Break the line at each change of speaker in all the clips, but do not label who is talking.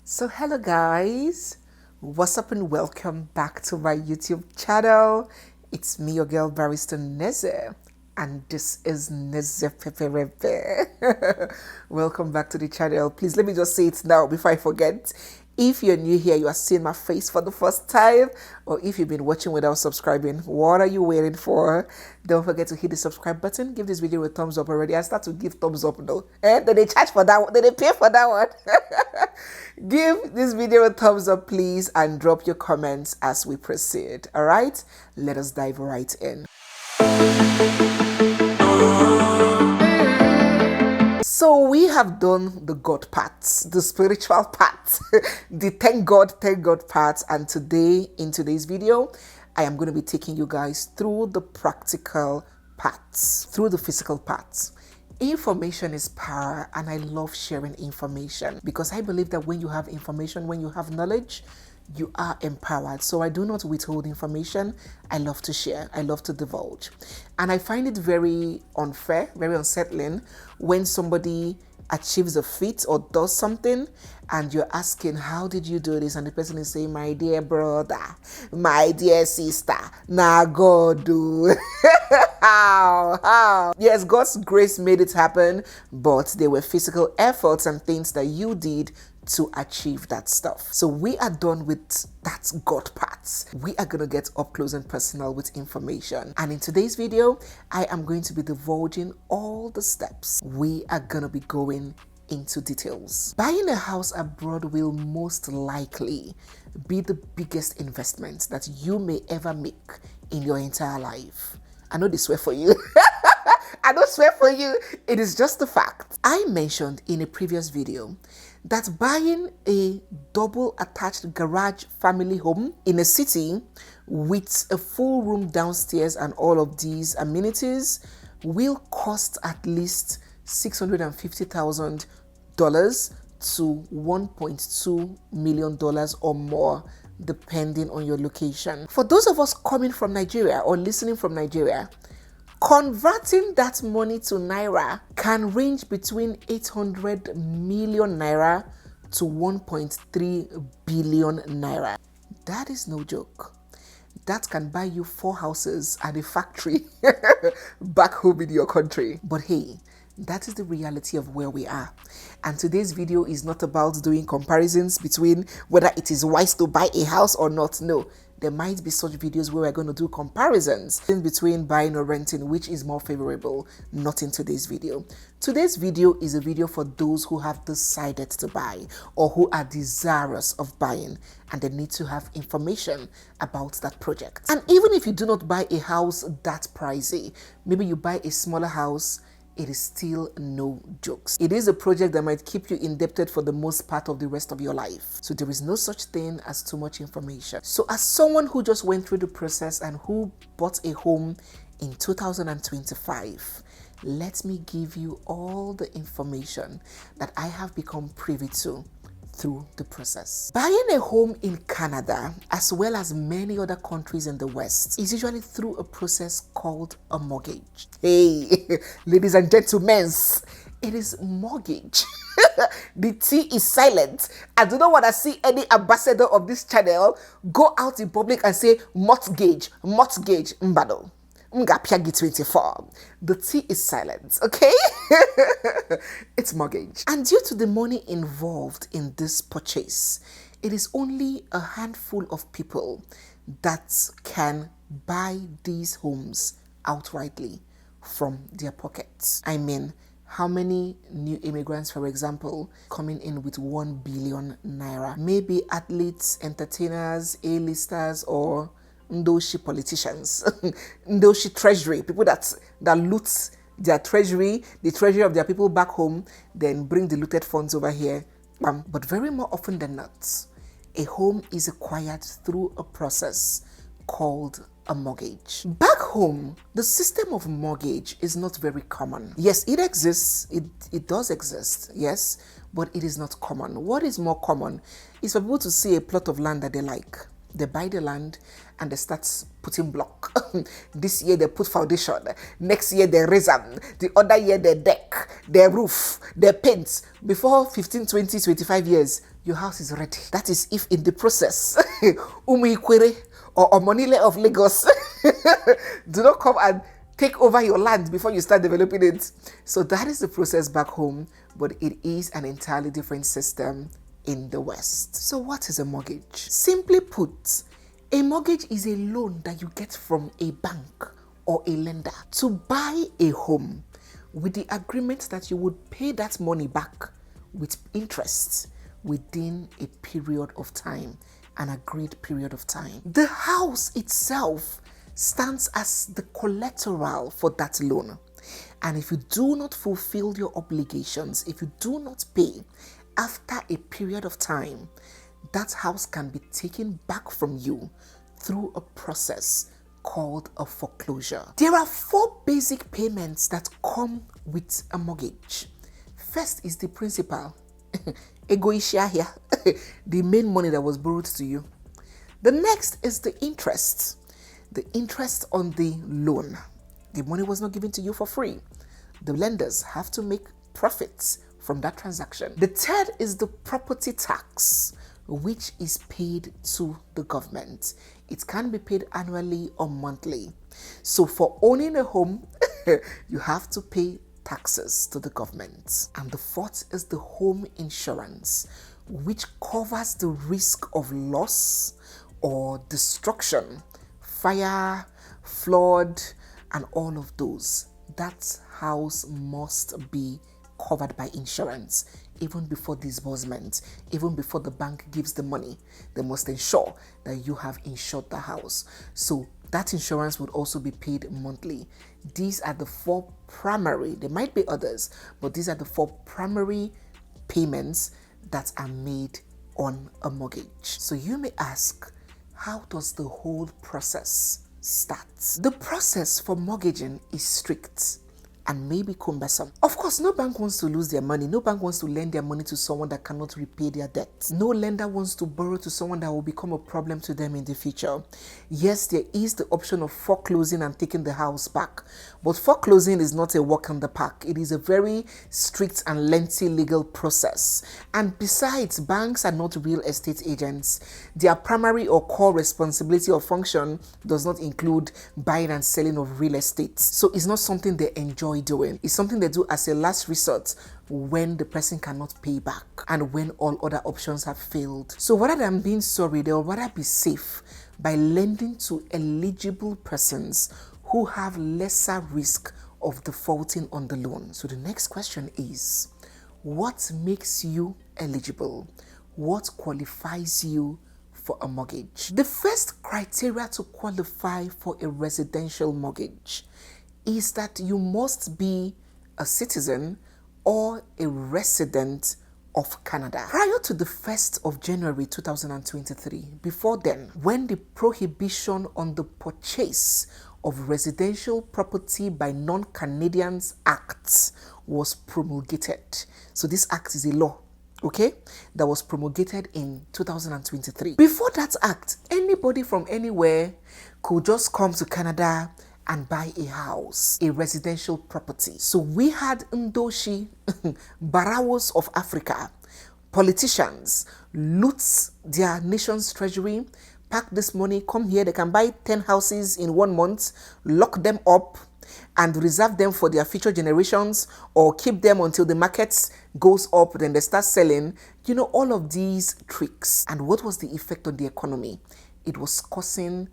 So hello guys, what's up and welcome back to my YouTube channel. It's me, your girl Barrister Neze, and this is NEZE Peperempe. Welcome back to the channel. Please let me just say it now before I forget. If you're new here, you are seeing my face for the first time, or if you've been watching without subscribing, what are you waiting for? Don't forget to hit the subscribe button. Give this video a thumbs up already. I start to give thumbs up though. Did they charge for that one? Did they pay for that one? Give this video a thumbs up, please, and drop your comments as we proceed. All right, let us dive right in. So we have done the God parts, the spiritual part, the thank God parts, and today, in today's video, I am going to be taking you guys through the practical parts, through the physical parts. Information is power, and I love sharing information because I believe that when you have information, when you have knowledge, you are empowered. So I do not withhold information. I love to share. I love to divulge. And I find it very unfair, very unsettling when somebody achieves a feat or does something and you're asking, how did you do this? And the person is saying, my dear brother, my dear sister, now God do. How? Yes, God's grace made it happen, but there were physical efforts and things that you did to achieve that stuff. So we are done with that God parts. We are going to get up close and personal with information. And in today's video, I am going to be divulging all the steps. We are going to be going into details. Buying a house abroad will most likely be the biggest investment that you may ever make in your entire life. I know they swear for you. I don't swear for you. It is just a fact. I mentioned in a previous video that buying a double attached garage family home in a city with a full room downstairs and all of these amenities will cost at least $650,000 to $1.2 million or more, depending on your location. For those of us coming from Nigeria or listening from Nigeria, converting that money to naira can range between 800 million naira to 1.3 billion naira. That is no joke. That can buy you 4 houses and a factory back home in your country. But hey, that is the reality of where we are. And today's video is not about doing comparisons between whether it is wise to buy a house or not. No. There might be such videos where we're going to do comparisons in between buying or renting, which is more favorable, not in today's video. Today's video is a video for those who have decided to buy or who are desirous of buying and they need to have information about that project. And even if you do not buy a house that pricey, maybe you buy a smaller house, it is still no jokes. It is a project that might keep you indebted for the most part of the rest of your life. So there is no such thing as too much information. So as someone who just went through the process and who bought a home in 2025, let me give you all the information that I have become privy to through the process. Buying a home in Canada, as well as many other countries in the West, is usually through a process called a mortgage. Hey, ladies and gentlemen, it is mortgage. The T is silent. I do not want to see any ambassador of this channel go out in public and say mortgage, mbado. Ngapiagi 24. The T is silent, okay? It's mortgage. And due to the money involved in this purchase, it is only a handful of people that can buy these homes outrightly from their pockets. I mean, how many new immigrants, for example, coming in with 1 billion naira? Maybe athletes, entertainers, A-listers, or Ndoshi politicians, Ndoshi treasury, people that loot their treasury, the treasury of their people back home, then bring the looted funds over here. But very more often than not, a home is acquired through a process called a mortgage. Back home, the system of mortgage is not very common. Yes, it exists. It does exist, yes, but it is not common. What is more common is for people to see a plot of land that they like. They buy the land and they start putting block. This year they put foundation. Next year they raise them. The other year they deck, their roof, their paint. Before 15, 20, 25 years, your house is ready. That is if in the process, Umuikwere or Omonile of Lagos do not come and take over your land before you start developing it. So that is the process back home, but it is an entirely different system in the West. So what is a mortgage? Simply put, a mortgage is a loan that you get from a bank or a lender to buy a home with the agreement that you would pay that money back with interest within a period of time, an agreed period of time. The house itself stands as the collateral for that loan. And if you do not fulfill your obligations, if you do not pay after a period of time, that house can be taken back from you through a process called a foreclosure. There are 4 basic payments that come with a mortgage. First is the principal, egoisha here, the main money that was borrowed to you. The next is the interest on the loan. The money was not given to you for free. The lenders have to make profits from that transaction. The third is the property tax, which is paid to the government. It can be paid annually or monthly. So for owning a home, you have to pay taxes to the government. And the fourth is the home insurance, which covers the risk of loss or destruction, fire, flood, and all of those. That house must be covered by insurance even before disbursement, even before the bank gives the money. They must ensure that you have insured the house. So that insurance would also be paid monthly. These are the 4 primary, there might be others, but these are the 4 primary payments that are made on a mortgage. So you may ask, how does the whole process start? The process for mortgaging is strict and maybe cumbersome. Of course, no bank wants to lose their money. No bank wants to lend their money to someone that cannot repay their debt. No lender wants to borrow to someone that will become a problem to them in the future. Yes, there is the option of foreclosing and taking the house back, but foreclosing is not a walk in the park. It is a very strict and lengthy legal process. And besides, banks are not real estate agents. Their primary or core responsibility or function does not include buying and selling of real estate. So it's not something they enjoy doing. It's something they do as a last resort when the person cannot pay back and when all other options have failed. So rather than being sorry, they'll rather be safe by lending to eligible persons who have lesser risk of defaulting on the loan. So the next question is, what makes you eligible? What qualifies you for a mortgage? The first criteria to qualify for a residential mortgage is that you must be a citizen or a resident of Canada. Prior to the 1st of January 2023, before then, when the Prohibition on the Purchase of Residential Property by Non-Canadians Act was promulgated. So this act is a law, okay, that was promulgated in 2023. Before that act, anybody from anywhere could just come to Canada and buy a house, a residential property. So we had Ndoshi, Barawos of Africa, politicians loot their nation's treasury, pack this money, come here, they can buy 10 houses in 1 month, lock them up and reserve them for their future generations, or keep them until the market goes up, then they start selling. You know, all of these tricks. And what was the effect on the economy? It was causing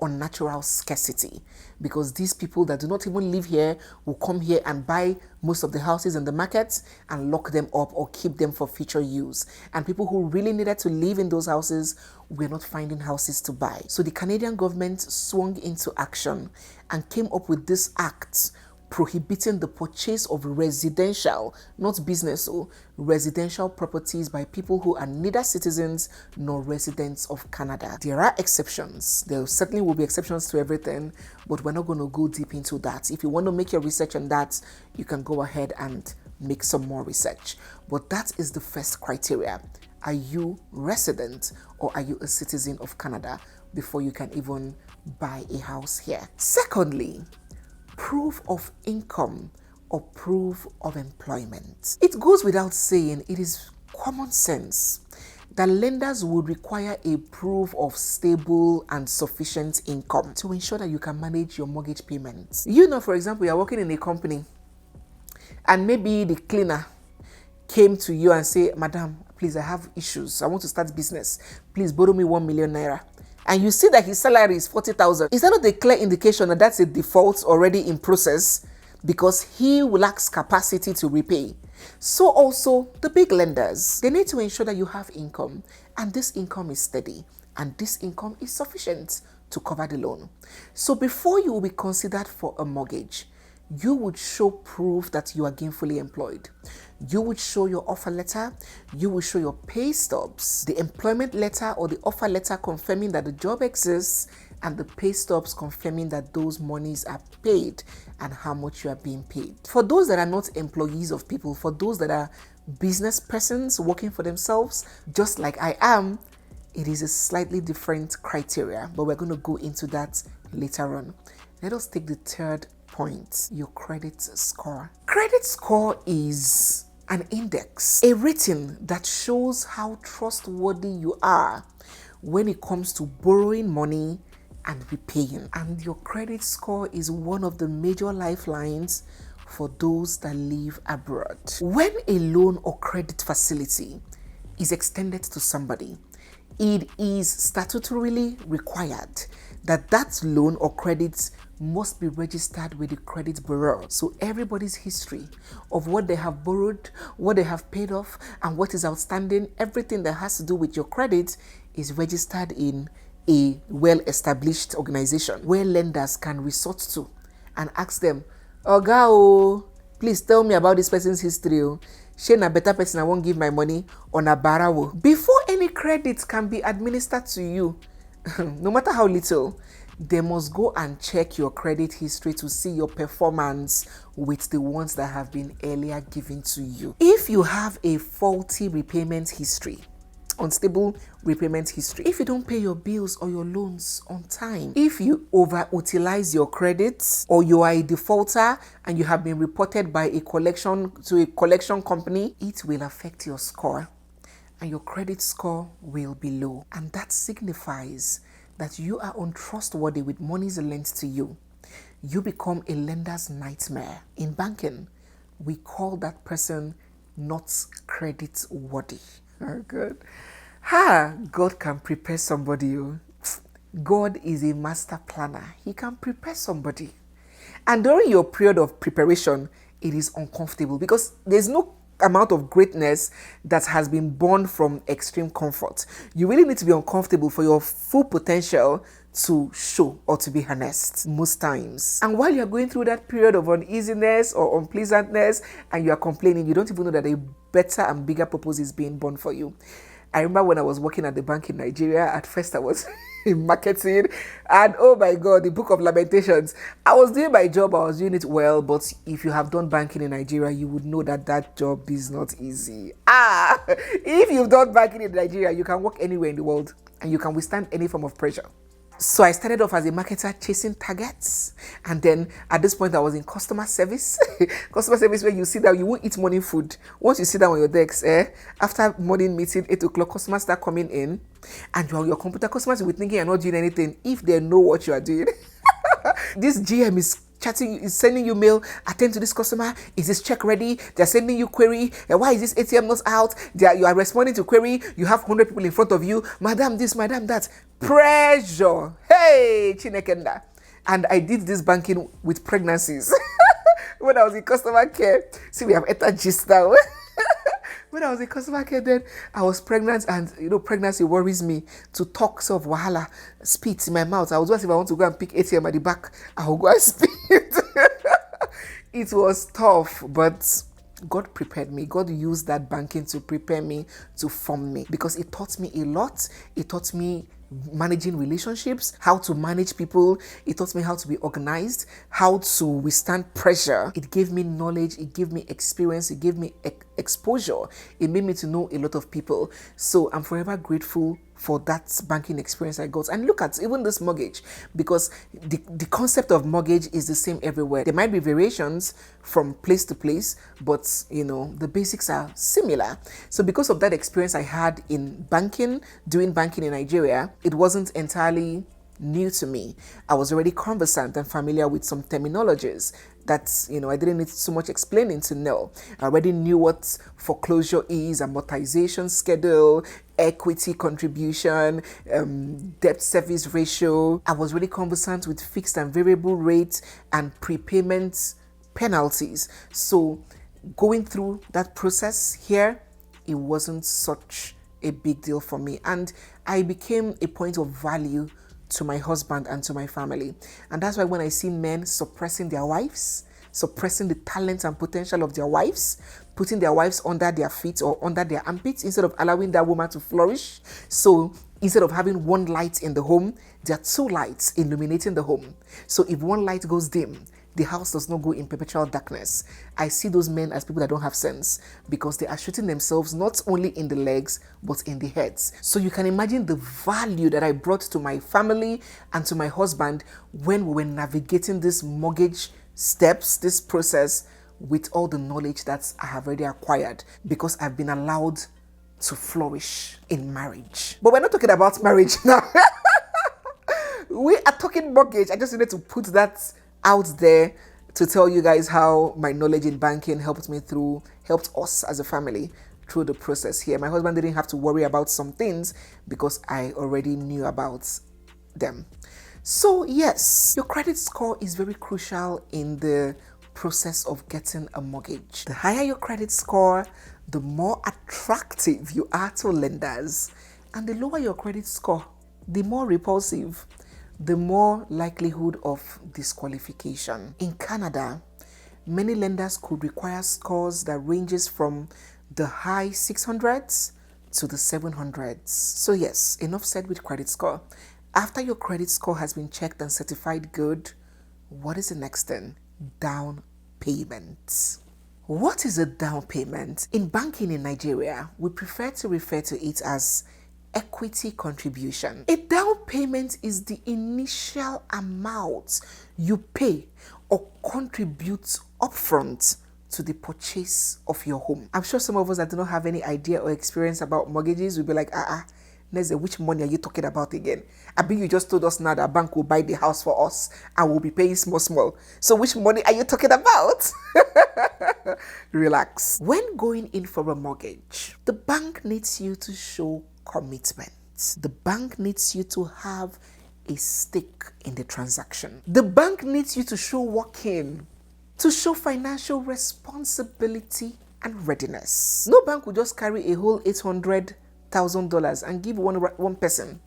unnatural scarcity, because these people that do not even live here will come here and buy most of the houses in the market and lock them up or keep them for future use. And people who really needed to live in those houses were not finding houses to buy. So the Canadian government swung into action and came up with this act prohibiting the purchase of residential, not business, residential properties by people who are neither citizens nor residents of Canada. There are exceptions. There certainly will be exceptions to everything, but we're not going to go deep into that. If you want to make your research on that, you can go ahead and make some more research. But that is the first criteria. are you resident or are you a citizen of Canada before you can even buy a house here. Secondly, proof of income or proof of employment. It goes without saying, it is common sense that lenders would require a proof of stable and sufficient income to ensure that you can manage your mortgage payments. You know, for example, you're working in a company and maybe the cleaner came to you and say, Madam, please, I have issues. I want to start business. Please borrow me 1 million naira. And you see that his salary is 40,000. Is that not a clear indication that that's a default already in process because he lacks capacity to repay? So also the big lenders, they need to ensure that you have income and this income is steady and this income is sufficient to cover the loan. So before you will be considered for a mortgage, you would show proof that you are gainfully employed. You would show your offer letter, you will show your pay stubs, the employment letter or the offer letter confirming that the job exists, and the pay stubs confirming that those monies are paid and how much you are being paid. For those that are not employees of people, for those that are business persons working for themselves, just like I am, it is a slightly different criteria, but we're going to go into that later on. Let us take the third point, your credit score. Credit score is an index, a rating that shows how trustworthy you are when it comes to borrowing money and repaying. And your credit score is one of the major lifelines for those that live abroad. When a loan or credit facility is extended to somebody, it is statutorily required that that loan or credit must be registered with the credit bureau. So everybody's history of what they have borrowed, what they have paid off, and what is outstanding, everything that has to do with your credit is registered in a well-established organization where lenders can resort to and ask them, Oga, please tell me about this person's history. She na better person, I won't give my money on a barawo. Before any credit can be administered to you, no matter how little, they must go and check your credit history to see your performance with the ones that have been earlier given to you. If you have a faulty repayment history, unstable repayment history, if you don't pay your bills or your loans on time, if you overutilize your credits, or you are a defaulter and you have been reported by a collection company, it will affect your score and your credit score will be low. And that signifies that you are untrustworthy with monies lent to you. You become a lender's nightmare. In banking, we call that person not credit worthy. Oh, good. God can prepare somebody. God is a master planner. He can prepare somebody. And during your period of preparation, it is uncomfortable because there's no amount of greatness that has been born from extreme comfort. You really need to be uncomfortable for your full potential to show or to be harnessed most times. And while you're going through that period of uneasiness or unpleasantness and you are complaining, you don't even know that a better and bigger purpose is being born for you. I remember when I was working at the bank in Nigeria, at first I was in marketing, and oh my God, the Book of Lamentations. I was doing my job, I was doing it well, but if you have done banking in Nigeria, you would know that that job is not easy. If you've done banking in Nigeria, you can work anywhere in the world and you can withstand any form of pressure. So I started off as a marketer chasing targets. And then at this point, I was in customer service. Customer service where you sit down, you won't eat morning food. Once you sit down on your decks, after morning meeting, 8 o'clock, customers start coming in. And you're on your computer, customers will be thinking you're not doing anything if they know what you are doing. This GM is chatting, is sending you mail, attend to this customer, is this check ready? They're sending you query, why is this ATM not out? You are responding to query, you have 100 people in front of you, madam this, madam that. Pressure. Hey, Chinekenda. And I did this banking with pregnancies. When I was in customer care, see, we have entered gist now. When I was in customer care, then I was pregnant, and pregnancy worries me. To talk of wahala, spit in my mouth. I was just, if I want to go and pick ATM at the back, I will go and spit. It was tough, but God prepared me. God used that banking to prepare me, to form me, because it taught me a lot. It taught me managing relationships, how to manage people. It taught me how to be organized, how to withstand pressure. It gave me knowledge, it gave me experience, it gave me exposure. It made me to know a lot of people. So I'm forever grateful for that banking experience I got. And look at even this mortgage, because the concept of mortgage is the same everywhere. There might be variations from place to place, but the basics are similar. So because of that experience I had in banking, doing banking in Nigeria, it wasn't entirely new to me. I was already conversant and familiar with some terminologies that I didn't need so much explaining to know. I already knew what foreclosure is, amortization schedule, equity contribution, debt service ratio. I was really conversant with fixed and variable rates and prepayment penalties. So going through that process here, it wasn't such a big deal for me, and I became a point of value to my husband and to my family. And that's why when I see men suppressing their wives, suppressing the talent and potential of their wives, putting their wives under their feet or under their armpits instead of allowing that woman to flourish. So instead of having one light in the home, there are two lights illuminating the home. So if one light goes dim, the house does not go in perpetual darkness. I see those men as people that don't have sense, because they are shooting themselves not only in the legs, but in the heads. So you can imagine the value that I brought to my family and to my husband when we were navigating this mortgage steps, this process, with all the knowledge that I have already acquired, because I've been allowed to flourish in marriage. But we're not talking about marriage now. We are talking mortgage. I just wanted to put that out there to tell you guys how my knowledge in banking helped us as a family through the process here. My husband didn't have to worry about some things because I already knew about them. So yes, your credit score is very crucial in the process of getting a mortgage. The higher your credit score, the more attractive you are to lenders, and the lower your credit score, the more repulsive, the more likelihood of disqualification. In Canada, many lenders could require scores that ranges from the high 600s to the 700s. So yes, enough said with credit score. After your credit score has been checked and certified good, what is the next thing? Down payment. What is a down payment? In banking in Nigeria, we prefer to refer to it as equity contribution. A down payment is the initial amount you pay or contribute upfront to the purchase of your home. I'm sure some of us that do not have any idea or experience about mortgages will be like, Neze, which money are you talking about again? I bet you just told us now that bank will buy the house for us and we'll be paying small. So which money are you talking about? Relax. When going in for a mortgage, the bank needs you to show commitment. The bank needs you to have a stake in the transaction. The bank needs you to show working, to show financial responsibility and readiness. No bank will just carry a whole $800,000 and give one person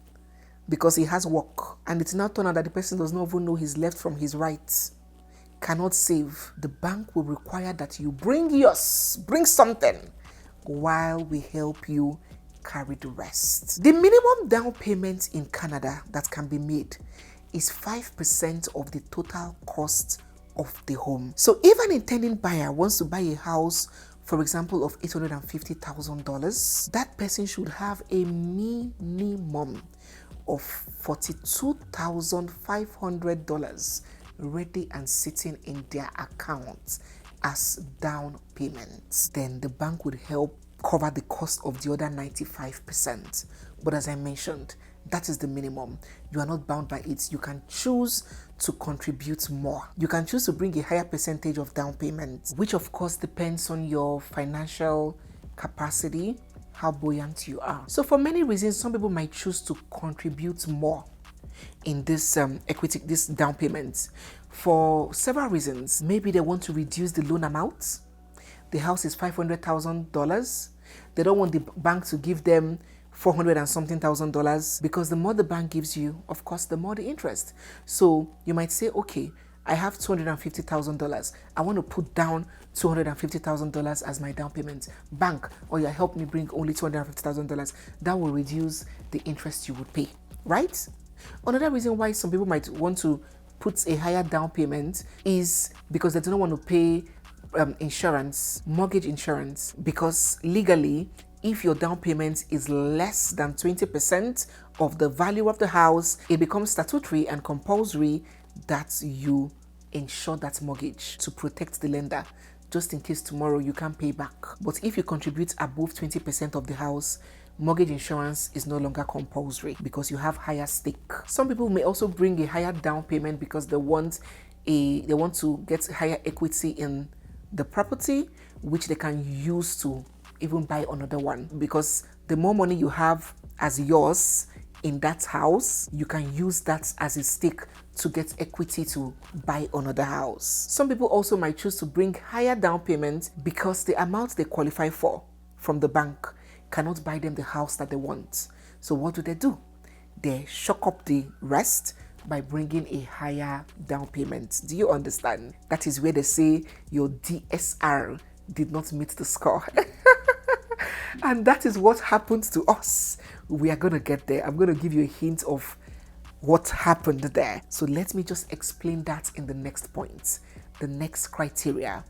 because he has work, and it's now turned out that the person does not even know his left from his right, cannot save. The bank will require that you bring something while we help you carry the rest. The minimum down payment in Canada that can be made is 5% of the total cost of the home. So if an intending buyer wants to buy a house, for example, of $850,000, that person should have a minimum of $42,500 ready and sitting in their account as down payments. Then the bank would help cover the cost of the other 95%. But as I mentioned, that is the minimum. You are not bound by it. You can choose to contribute more. You can choose to bring a higher percentage of down payment, which of course depends on your financial capacity, how buoyant you are. So for many reasons, some people might choose to contribute more in this equity, this down payment, for several reasons. Maybe they want to reduce the loan amount. The house is $500,000. They don't want the bank to give them $400 and something thousand, because the more the bank gives you, of course, the more the interest. So you might say, okay, I have $250,000. I want to put down $250,000 as my down payment. Bank, or you help me bring only $250,000. That will reduce the interest you would pay. right? Another reason why some people might want to put a higher down payment is because they don't want to pay insurance, mortgage insurance, because legally, if your down payment is less than 20% of the value of the house, it becomes statutory and compulsory that you insure that mortgage to protect the lender, just in case tomorrow you can't pay back. But if you contribute above 20% of the house, mortgage insurance is no longer compulsory because you have higher stake. Some people may also bring a higher down payment because they want to get higher equity in the property, which they can use to even buy another one. Because the more money you have as yours in that house, you can use that as a stake to get equity to buy another house. Some people also might choose to bring higher down payment because the amount they qualify for from the bank cannot buy them the house that they want. So what do? They shock up the rest by bringing a higher down payment. Do you understand? That is where they say your DSR did not meet the score. And that is what happened to us. We are going to get there. I'm going to give you a hint of what happened there. So let me just explain that in the next point. The next criteria,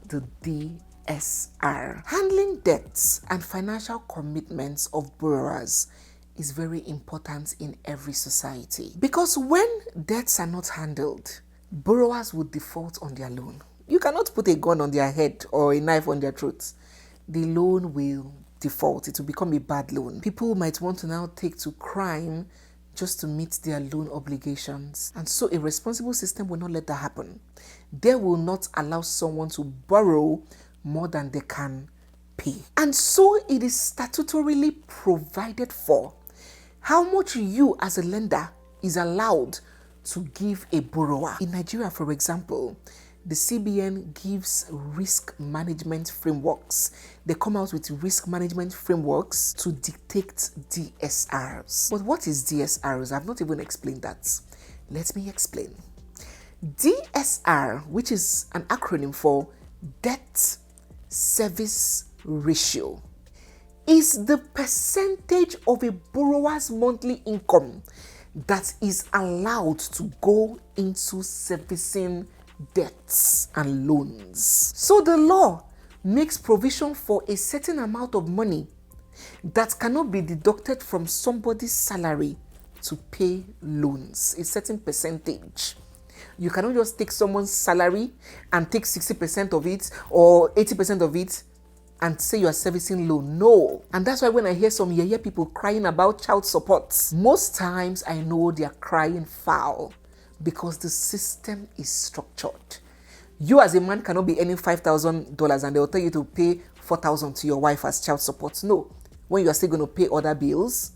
the DSR. Handling debts and financial commitments of borrowers is very important in every society. Because when debts are not handled, borrowers would default on their loan. You cannot put a gun on their head or a knife on their throat. The loan will default. It will become a bad loan. People might want to now take to crime just to meet their loan obligations. And so a responsible system will not let that happen. They will not allow someone to borrow more than they can pay. And so it is statutorily provided for how much you as a lender is allowed to give a borrower. In Nigeria, for example, the CBN gives risk management frameworks. They come out with risk management frameworks to dictate DSRs. But what is DSRs? I've not even explained that. Let me explain. DSR, which is an acronym for Debt Service Ratio, is the percentage of a borrower's monthly income that is allowed to go into servicing debts and loans. So the law makes provision for a certain amount of money that cannot be deducted from somebody's salary to pay loans, a certain percentage. You cannot just take someone's salary and take 60% of it or 80% of it and say you are servicing loan. No. And that's why when I hear some yeye people crying about child support, most times I know they are crying foul because the system is structured. You as a man cannot be earning $5,000 and they'll tell you to pay $4,000 to your wife as child support. No. When you are still going to pay other bills,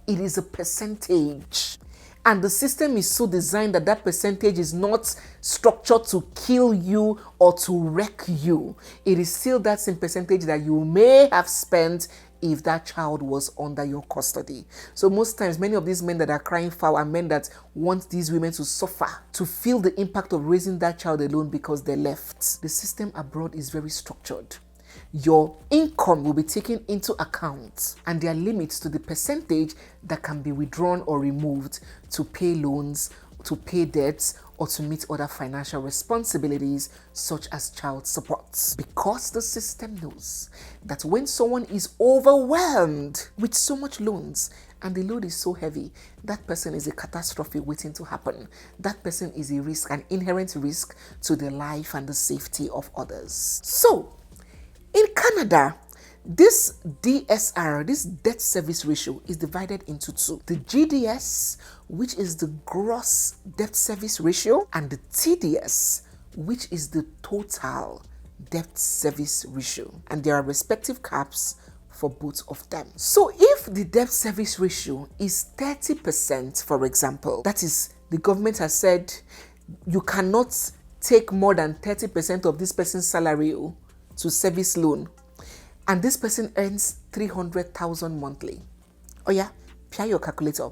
it is a percentage. And the system is so designed that that percentage is not structured to kill you or to wreck you. It is still that same percentage that you may have spent if that child was under your custody. So most times, many of these men that are crying foul are men that want these women to suffer, to feel the impact of raising that child alone because they left. The system abroad is very structured. Your income will be taken into account and there are limits to the percentage that can be withdrawn or removed to pay loans, to pay debts, or to meet other financial responsibilities such as child support. Because the system knows that when someone is overwhelmed with so much loans and the load is so heavy, that person is a catastrophe waiting to happen. That person is a risk, an inherent risk to the life and the safety of others. So, in Canada, this DSR, this debt service ratio, is divided into two. The GDS, which is the gross debt service ratio, and the TDS, which is the total debt service ratio. And there are respective caps for both of them. So if the debt service ratio is 30%, for example, that is, the government has said you cannot take more than 30% of this person's salary to service loan, and this person earns 300,000 monthly. Oh yeah, pair your calculator.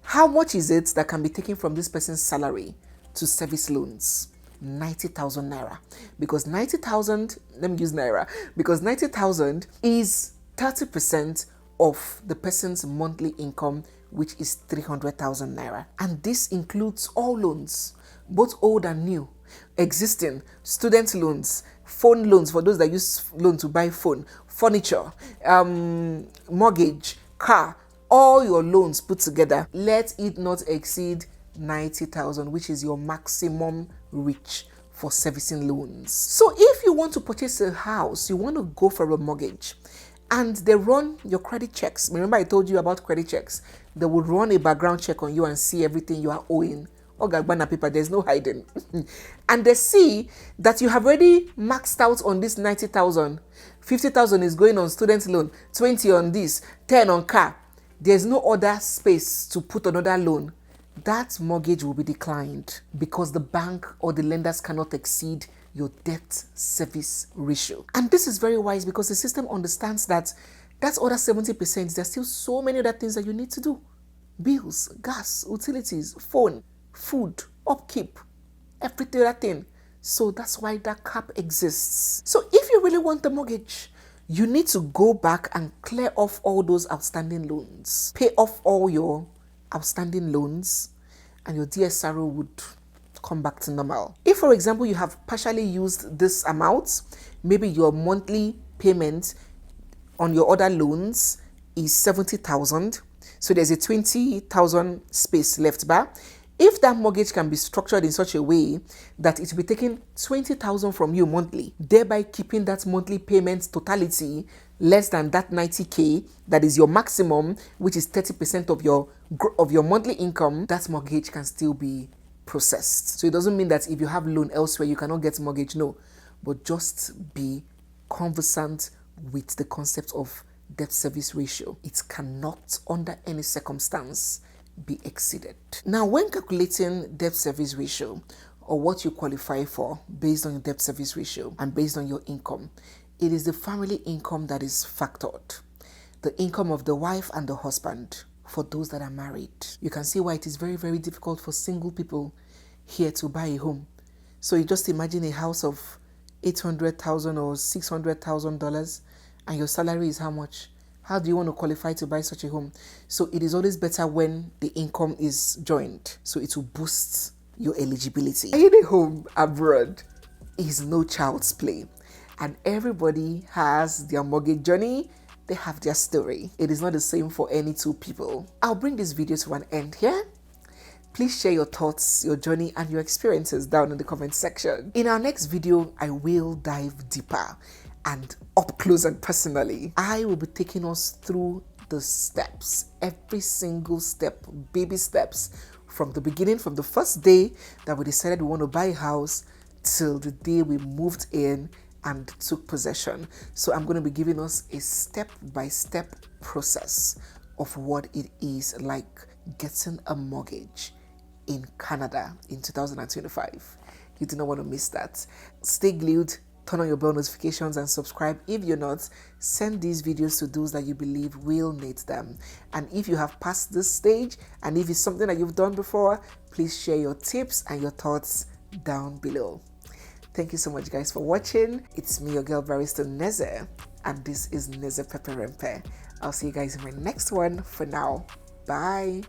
How much is it that can be taken from this person's salary to service loans? 90,000 naira. Because 90,000, let me use naira, because 90,000 is 30% of the person's monthly income, which is 300,000 naira. And this includes all loans, both old and new, existing, student loans, phone loans for those that use loan to buy phone, furniture, mortgage, car, all your loans put together. Let it not exceed 90,000, which is your maximum reach for servicing loans. So if you want to purchase a house, you want to go for a mortgage, and they run your credit checks. Remember I told you about credit checks. They will run a background check on you and see everything you are owing. Ogagbana paper, there's no hiding. And they see that you have already maxed out on this 90,000. 50,000 is going on student loan, 20 on this, 10 on car. There's no other space to put another loan. That mortgage will be declined because the bank or the lenders cannot exceed your debt service ratio. And this is very wise because the system understands that that's other 70%. There's still so many other things that you need to do. Bills, gas, utilities, phone, food, upkeep, everything other thing. So that's why that cap exists. So if you really want the mortgage, you need to go back and clear off all those outstanding loans. Pay off all your outstanding loans and your DSRO would come back to normal. If, for example, you have partially used this amount, maybe your monthly payment on your other loans is 70,000. So there's a 20,000 space left back. If that mortgage can be structured in such a way that it will be taking 20,000 from you monthly, thereby keeping that monthly payment totality less than that 90K, that is your maximum, which is 30% of your monthly income, that mortgage can still be processed. So it doesn't mean that if you have loan elsewhere, you cannot get mortgage, no, but just be conversant with the concept of debt service ratio. It cannot, under any circumstance, be exceeded. Now, when calculating debt service ratio, or what you qualify for based on your debt service ratio and based on your income, it is the family income that is factored. The income of the wife and the husband for those that are married. You can see why it is very, very difficult for single people here to buy a home. So you just imagine a house of $800,000 or $600,000 and your salary is how much? How do you want to qualify to buy such a home? So it is always better when the income is joined. So it will boost your eligibility. Buying a home abroad is no child's play. And everybody has their mortgage journey. They have their story. It is not the same for any two people. I'll bring this video to an end here. Please share your thoughts, your journey, and your experiences down in the comment section. In our next video, I will dive deeper and up close and personally. I will be taking us through the steps, every single step, baby steps, from the beginning, from the first day that we decided we want to buy a house till the day we moved in and took possession. So I'm going to be giving us a step-by-step process of what it is like getting a mortgage in Canada in 2025. You do not want to miss that. Stay glued, turn on your bell notifications and subscribe. If you're not, send these videos to those that you believe will need them. And if you have passed this stage and if it's something that you've done before, please share your tips and your thoughts down below. Thank you so much, guys, for watching. It's me, your girl barrister Neze, and this is Neze Peperempe. I'll see you guys in my next one. For now, bye.